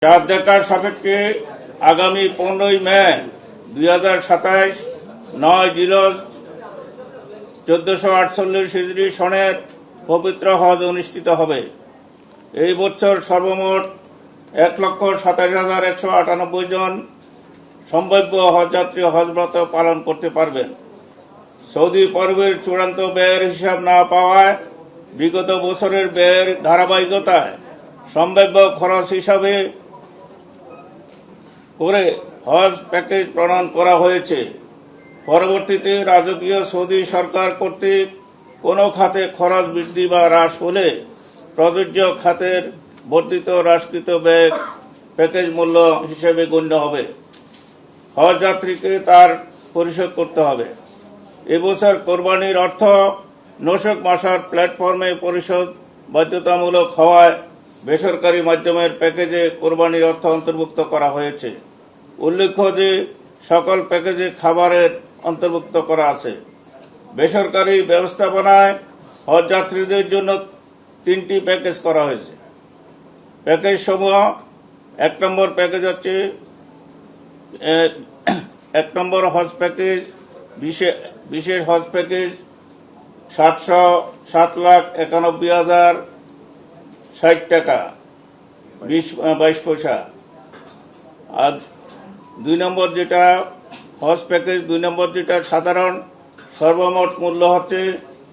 চাঁদ দেখার সাপেক্ষে আগামী 15ই মে 2027 9 জিলহজ 1448 হিজরি সনের পবিত্র হজ অনুষ্ঠিত হবে। এই বছর সর্বমোট 1,27,198 জন সম্ভাব্য হজযাত্রী হজব্রত পালন করতে পারবেন। সৌদি পর্বের চূড়ান্ত ব্যয়ের হিসাব না পাওয়ায় বিগত বছরের ব্যয়ের ধারাবাহিকতায় সম্ভাব্য খরচ হিসাবে করে হজ প্যাকেজ প্রণয়ন করা হয়েছে। পরবর্তীতে রাজকীয় সৌদি সরকার কর্তৃক কোনো খাতে খরচ বৃদ্ধি বা হ্রাস হলে প্রযোজ্য খাতের বর্ধিত হ্রাসকৃত ব্যয় প্যাকেজ মূল্য হিসেবে গণ্য হবে। হজ যাত্রীকে তার পরিশোধ করতে হবে। এবছর কোরবানির অর্থ নোশক মাসার প্ল্যাটফর্মে পরিশোধ বাধ্যতামূলক হওয়ায় বেসরকারি মাধ্যমের প্যাকেজে কোরবানির অর্থ অন্তর্ভুক্ত করা হয়েছে। উল্লেখ্য যে সকল প্যাকেজে খাবারের অন্তর্ভুক্ত করা আছে। বেসরকারি ব্যবস্থাপনায় হজ যাত্রীদের জন্য 3টি প্যাকেজ করা হয়েছে। প্যাকেজ সমূহ 1 নম্বর প্যাকেজ হচ্ছে 1 নম্বর হজ প্যাকেজ বিশেষ হজ প্যাকেজ 7,91,060 টাকা 22 পয়সা। আর 2 নম্বর যেটা হজ প্যাকেজ 2 নম্বর যেটা সাধারণ সর্বমোট মূল্য হচ্ছে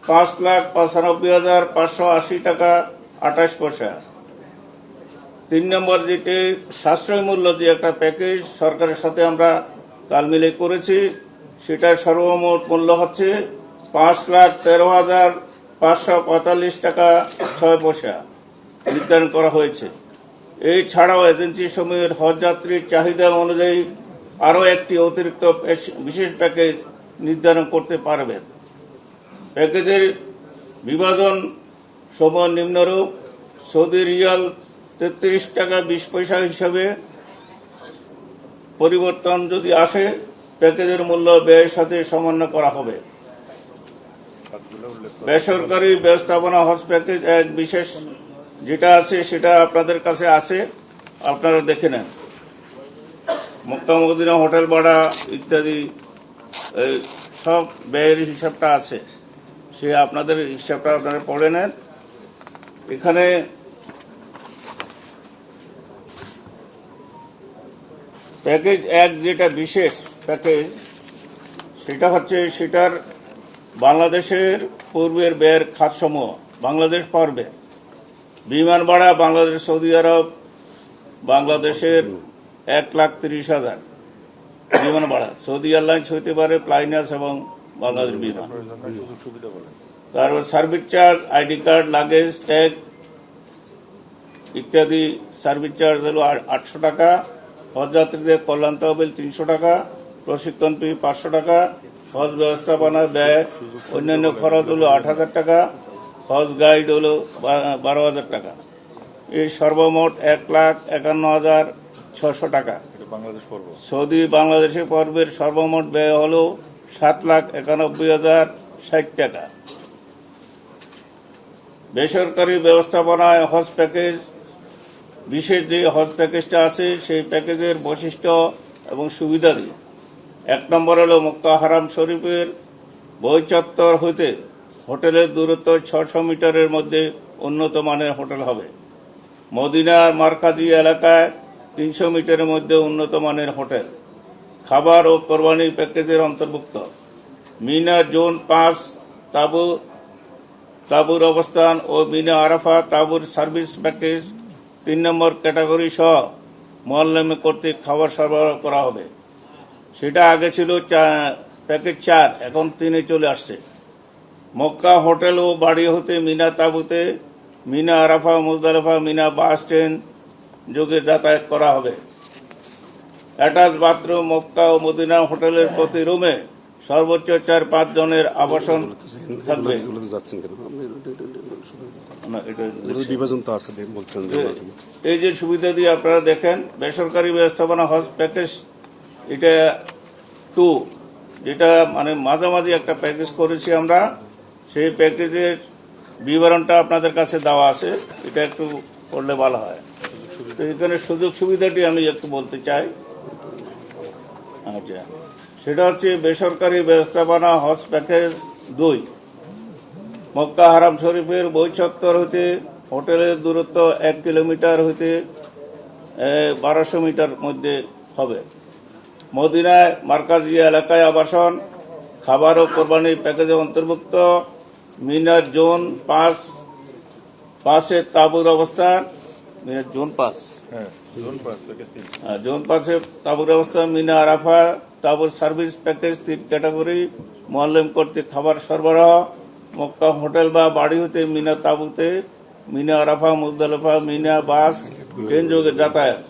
5,95,580 টাকা 28 পয়সা। 3 নম্বর যেটি সাশ্রয় মূল্য যে একটা প্যাকেজ সরকারের সাথে আমরা তাল মিলে করেছি, সেটার সর্বমোট মূল্য হচ্ছে 5,13,545 টাকা 6 পয়সা নির্ধারণ করা হয়েছে। এই ছাড়াও এজেন্সি সমূহের হজ যাত্রীর চাহিদা অনুযায়ী আরও একটি অতিরিক্ত বিশেষ প্যাকেজ নির্ধারণ করতে পারবেন। প্যাকেজের বিভাজন সমূহ নিম্নরূপ: সৌদি রিয়াল 33 টাকা 20 পয়সা হিসাবে পরিবর্তন যদি আসে, প্যাকেজের মূল্য ব্যয়ের সাথে সমন্বয় করা হবে। বেসরকারি ব্যবস্থাপনা হজ প্যাকেজ এক বিশেষ যেটা আছে সেটা আপনাদের কাছে আছে, আপনারা দেখে নেন। মক্কা মদিনা হোটেল ভাড়া ইত্যাদি সব ব্যয়ের হিসাবটা আছে, সে আপনাদের হিসাবটা আপনারা পড়ে নেন। এখানে প্যাকেজ 1 যেটা বিশেষ প্যাকেজ সেটা হচ্ছে সেটার বাংলাদেশের পূর্বের ব্যয়ের খাতসমূহ বাংলাদেশ পর্বে বিমান ভাড়া বাংলাদেশ সৌদি আরব বাংলাদেশের 1,30,000 বিমান ভাড়া সৌদি এয়ারলাইন্স হইতে পারে, প্লাইনাস এবং বাংলাদেশ বিমান। তারপর service charge, ID card, luggage, tag ইত্যাদি সার্ভিস চার্জ হল 800 টাকা। হজ যাত্রীদের কল্যাণ তহবিল 300 টাকা, প্রশিক্ষণ ফি 500 টাকা, হজ ব্যবস্থাপনা ব্যয় অন্যান্য খরচ হল 8,000 টাকা, হজ গাইড হল 12,000 টাকা। এই সর্বমোট 1,51,600 টাকা। সৌদি বাংলাদেশের পর্বের সর্বমোট ব্যয় হল 7,91,060 টাকা। বেসরকারি ব্যবস্থাপনায় হজ প্যাকেজ বিশেষ যে হজ প্যাকেজটা আছে সেই প্যাকেজের বৈশিষ্ট্য এবং সুবিধাদি: 1 নম্বর হল মক্কা হারাম শরীফের বহিঃচত্বর হইতে হোটেলের দূরত্ব 600 মিটারের মধ্যে উন্নত মানের হোটেল হবে। মদিনার মারকাজি এলাকায় 300 মিটারের মধ্যে উন্নত মানের হোটেল। খাবার ও কোরবানির প্যাকেজের অন্তর্ভুক্ত। মিনা জোন 5 তাঁবুর অবস্থান ও মিনা আরাফা তাঁবুর সার্ভিস প্যাকেজ 3 নম্বর ক্যাটাগরি সহ মোয়াল্লেম কর্তৃক খাবার সরবরাহ করা হবে। সেটা আগে ছিল প্যাকেজ 4, এখন 3-এ চলে আসছে। মক্কা হোটেল ও বাড়ি হতে মিনা তাঁবুতে Mina Arafah, Muzdalifah, Mina bus stand যোগে যাতায়াত করা হবে। Attach bathroom. মক্কা ও মদিনা হোটেলের প্রতি রুমে সর্বোচ্চ 4-5 জনের আবাসন থাকবে। এই যে সুবিধা দিয়ে আপনারা দেখেন, বেসরকারি ব্যবস্থাপনা হজ প্যাকেজ এটা 2, যেটা মানে মাঝামাঝি একটা প্যাকেজ করেছি আমরা। সেই প্যাকেজের বিবরণটা আপনাদের কাছে দেওয়া আছে, এটা একটু পড়লে ভালো হয়। তো এখানে সুযোগ সুবিধাটি আমি একটু বলতে চাই। আচ্ছা, সেটা হচ্ছে বেসরকারি ব্যবস্থাপনা হজ প্যাকেজ 2। মক্কা হারাম শরীফের বৈচত্বর হইতে হোটেলের দূরত্ব 1 কিলোমিটার হইতে 1200 মিটার মধ্যে হবে। মদিনায় মার্কাজি এলাকায় আবাসন, খাবার ও কোরবানির প্যাকেজে অন্তর্ভুক্ত। মিনার জোন 5-এ তাঁবুর অবস্থান। মিনার জোন 5, জোন 5-এ তাঁবুর অবস্থান। মিনা আরাফা তাঁবুর সার্ভিস প্যাকেজ 3 ক্যাটাগরি। মোয়াল্লেম কর্তৃক খাবার সরবরাহ। মক্কা হোটেল বা বাড়ি হতে মিনা তাঁবুতে, Mina Arafah, Muzdalifah, Mina bus train যোগে যাতায়াত।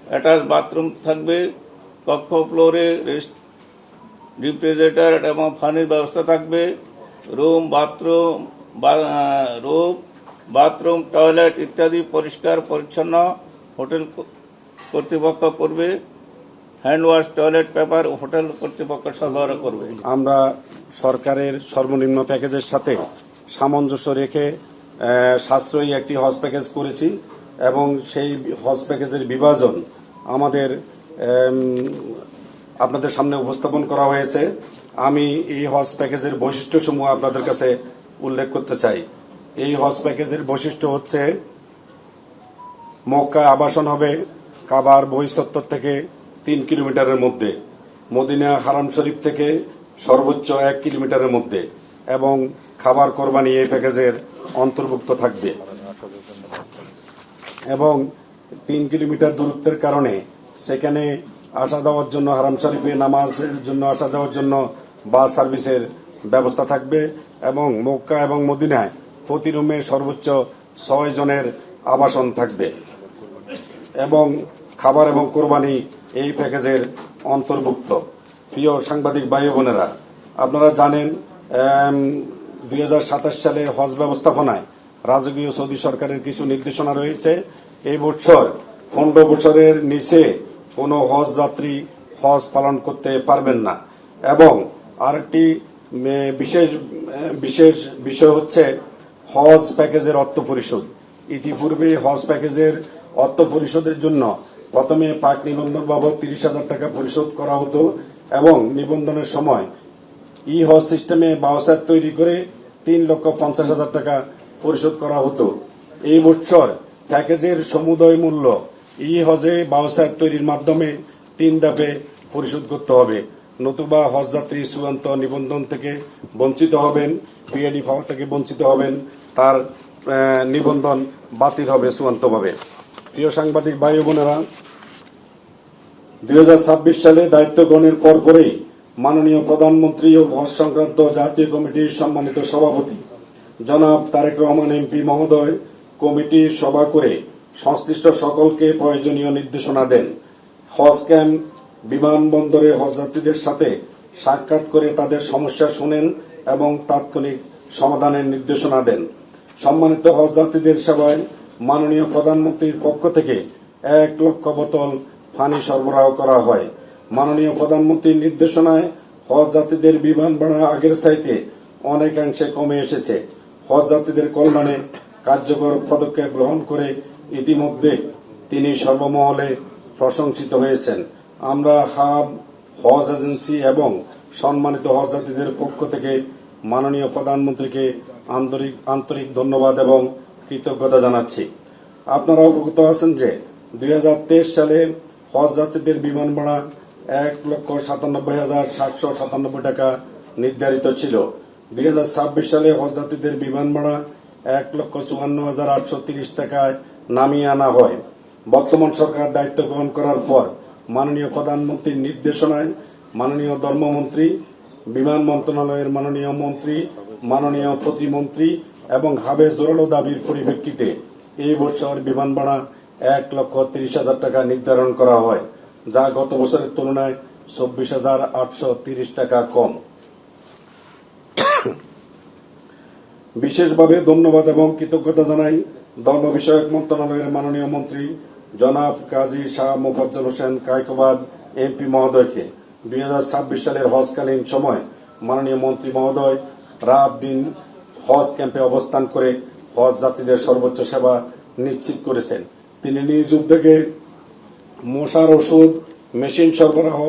অ্যাটাচ বাথরুম থাকবে। কক্ষ ফ্লোরে রেফ্রিজারেটর এবং পানির ব্যবস্থা থাকবে। রুম, বাথরুম, টয়লেট ইত্যাদি পরিষ্কার পরিচ্ছন্ন হোটেল কর্তৃপক্ষ করবে। Hand wash, toilet paper hotel কর্তৃপক্ষ সরবরাহ করবে। আমরা সরকারের সর্বনিম্ন প্যাকেজের সাথে সামঞ্জস্য রেখে সাশ্রয়ী একটি হজ প্যাকেজ করেছি এবং সেই হজ প্যাকেজের বিভাজন আমাদের আপনাদের সামনে উপস্থাপন করা হয়েছে। আমি এই হজ প্যাকেজের বৈশিষ্ট্যসমূহ আপনাদের কাছে উল্লেখ করতে চাই। এই হজ প্যাকেজের বৈশিষ্ট্য হচ্ছে মক্কা আবাসন হবে কাবার বহিঃচত্বর থেকে 3 কিলোমিটারের মধ্যে, মদিনা হারাম শরীফ থেকে সর্বোচ্চ 1 কিলোমিটারের মধ্যে, এবং খাবার কোরবানি এই প্যাকেজের অন্তর্ভুক্ত থাকবে। এবং 3 কিলোমিটার দূরত্বের কারণে সেখানে আসা যাওয়ার জন্য, হারাম শরীফে নামাজের জন্য আসা যাওয়ার জন্য বাস সার্ভিসের ব্যবস্থা থাকবে। এবং মক্কা এবং মদিনায় প্রতি রুমে সর্বোচ্চ 6 জনের আবাসন থাকবে। এবং খাবার এবং কোরবানি এই প্যাকেজের অন্তর্ভুক্ত। প্রিয় সাংবাদিক ভাই বোনেরা, আপনারা জানেন 2027 সালে হজ ব্যবস্থাপনায় রাজকীয় সৌদি সরকারের কিছু নির্দেশনা রয়েছে। এই বছর 15 বছরের নিচে কোনো হজ যাত্রী হজ পালন করতে পারবেন না। এবং আরেকটি বিশেষ বিষয় হচ্ছে হজ প্যাকেজের অর্থ পরিশোধ। ইতিপূর্বে হজ প্যাকেজের অর্থ পরিশোধের জন্য প্রথমে পাক নিবন্ধন বাবদ 30,000 টাকা পরিশোধ করা হতো এবং নিবন্ধনের সময় ই হজ সিস্টেমে বাউচার তৈরি করে 3,50,000 টাকা পরিশোধ করা হতো। এই বছর প্যাকেজের সমুদয় মূল্য ই হজে বাউচার তৈরির মাধ্যমে 3 ধাপে পরিশোধ করতে হবে, নতুবা হজযাত্রী চূড়ান্ত নিবন্ধন থেকে বঞ্চিত হবেন, পিএডি পাওয়া থেকে বঞ্চিত হবেন, তার নিবন্ধন বাতিল হবে চূড়ান্তভাবে। প্রিয় সাংবাদিক ভাই বোনেরা, 2026 সালে দায়িত্ব গ্রহণের পরপরই মাননীয় প্রধানমন্ত্রী ও হজ সংক্রান্ত জাতীয় কমিটির সম্মানিত সভাপতি জনাব তারেক রহমান এমপি মহোদয় কমিটির সভা করে সংশ্লিষ্ট সকলকে প্রয়োজনীয় নির্দেশনা দেন। হজ ক্যাম্প, বিমানবন্দরে হজযাত্রীদের সাথে সাক্ষাৎ করে তাদের সমস্যা শুনেন এবং তাৎক্ষণিক সমাধানের নির্দেশনা দেন। সম্মানিত হজযাত্রীদের সেবায় মাননীয় প্রধানমন্ত্রীর পক্ষ থেকে 1 লক্ষ বোতল পানি সরবরাহ করা হয়। মাননীয় প্রধানমন্ত্রীর নির্দেশনায় হজযাত্রীদের বিমান ভাড়া আগের চাইতে অনেকাংশে কমে এসেছে। হজযাত্রীদের কল্যাণে কার্যকর পদক্ষেপ গ্রহণ করে ইতিমধ্যে তিনি সর্বমহলে প্রশংসিত হয়েছেন। আমরা হাব, হজ এজেন্সি এবং সম্মানিত হজযাত্রীদের পক্ষ থেকে মাননীয় প্রধানমন্ত্রীকে আন্তরিক ধন্যবাদ এবং কৃতজ্ঞতা জানাচ্ছি। আপনারা অবগত আছেন যে 2023 সালে হজযাত্রীদের বিমান ভাড়া 1,97,797 টাকা নির্ধারিত ছিল। 2026 সালে হজযাত্রীদের বিমান ভাড়া 1,54,830 টাকায় নামিয়ে আনা হয়। বর্তমান সরকার দায়িত্ব গ্রহণ করার পর মাননীয় প্রধানমন্ত্রীর নির্দেশনায় মাননীয় ধর্মমন্ত্রী, বিমান মন্ত্রণালয়ের মাননীয় মন্ত্রী, মাননীয় প্রতিমন্ত্রী এবং হাবের জোরালো দাবির পরিপ্রেক্ষিতে এই বছর বিমান ভাড়া 1,30,000 টাকা নির্ধারণ করা হয়, যা গত বছরের তুলনায় 24,830 টাকা কম। বিশেষভাবে ধন্যবাদ এবং কৃতজ্ঞতা জানাই ধর্ম বিষয়ক মন্ত্রণালয়ের মাননীয় মন্ত্রী জনাব কাজী শাহ মোফাজ্জল হোসেন কায়কোবাদ এমপি মহোদয়কে। 2026 সালের হজকালীন সময় মাননীয় মন্ত্রী মহোদয় রাত দিন হজ ক্যাম্পে অবস্থান করে হজ যাত্রীদের সর্বোচ্চ সেবা নিশ্চিত করেছেন। তিনি নিজ উদ্যোগে মশার ওষুধ মেশিন সরবরাহ,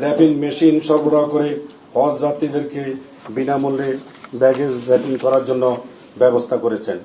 র্যাপিং মেশিন সরবরাহ করে হজ যাত্রীদেরকে বিনামূল্যে ব্যাগেজ র্যাপিং করার জন্য ব্যবস্থা করেছেন।